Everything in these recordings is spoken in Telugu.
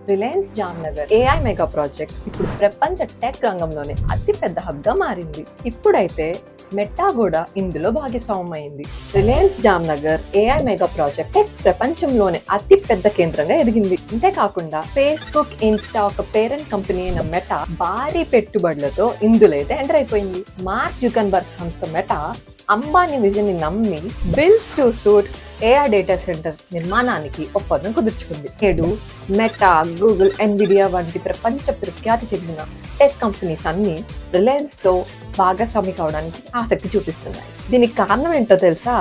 Reliance Jamnagar AI mega project ఇప్పుడు ప్రపంచ టెక్ రంగంలోనే అతిపెద్ద హబ్ గా మారింది. ఇప్పుడైతే మెటా కూడా ఇందులో భాగస్వామ్యమైంది. Reliance Jamnagar AI mega project tech ప్రపంచంలోనే అతి పెద్ద కేంద్రంగా ఎదిగింది. అంతేకాకుండా ఫేస్బుక్, ఇన్స్టా ఒక పేరెంట్ కంపెనీ అయిన మెటా భారీ పెట్టుబడులతో ఇందులో అయితే ఎంటర్ అయిపోయింది. మార్క్ జుకర్బర్గ్ సంస్థ మెటా అంబానీ విజన్ ని నమ్మి build to suit AI data centre నిర్మాణానికి ఒప్పందం కుదుర్చుకుంది. నేడు మెటా, గూగుల్, ఎన్విడియా వంటి ప్రపంచ ప్రఖ్యాతి చెందిన టెక్ కంపెనీస్ అన్ని రిలయన్స్ తో భాగస్వామి కావడానికి ఆసక్తి చూపిస్తున్నాయి. దీనికి కారణం ఏంటో తెలుసా?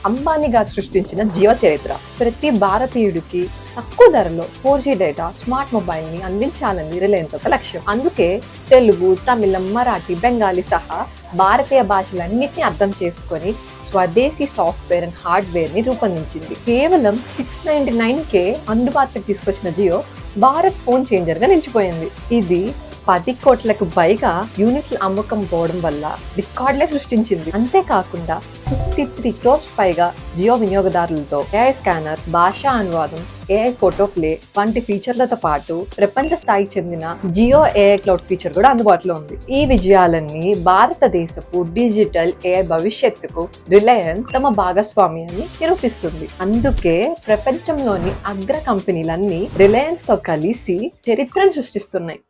అంబానీ గారు సృష్టించిన జీవ చరిత్ర. ప్రతి భారతీయుడికి తక్కువ ధరలో 4G డేటా, స్మార్ట్ మొబైల్ ని అందించాలని రిలయన్స్ ఒక లక్ష్యం. అందుకే తెలుగు, తమిళం, మరాఠీ, బెంగాలీ సహా భారతీయ భాషలన్నిటిని అర్థం చేసుకొని స్వదేశీ సాఫ్ట్వేర్ అండ్ హార్డ్వేర్ ని రూపొందించింది. కేవలం 699 అందుబాటులోకి తీసుకొచ్చిన జియో భారత్ ఫోన్ చేంజర్ గా నిలిచిపోయింది. ఇది 10 కోట్లకు పైగా యూనిట్ల అమ్మకం పోవడం వల్ల రికార్డులే సృష్టించింది. అంతేకాకుండా 53 crores పైగా జియో వినియోగదారులతో ఏఐ స్కానర్, భాషా అనువాదం, ఏఐ ఫోటో ప్లే వంటి ఫీచర్లతో పాటు ప్రపంచ స్థాయికి చెందిన జియో ఏఐ క్లౌడ్ ఫీచర్ కూడా అందుబాటులో ఉంది. ఈ విజయాలన్నీ భారతదేశపు డిజిటల్ ఏఐ భవిష్యత్తుకు రిలయన్స్ తమ భాగస్వామ్యాన్ని నిరూపిస్తుంది. అందుకే ప్రపంచంలోని అగ్ర కంపెనీలన్నీ రిలయన్స్ తో కలిసి చరిత్రను సృష్టిస్తున్నాయి.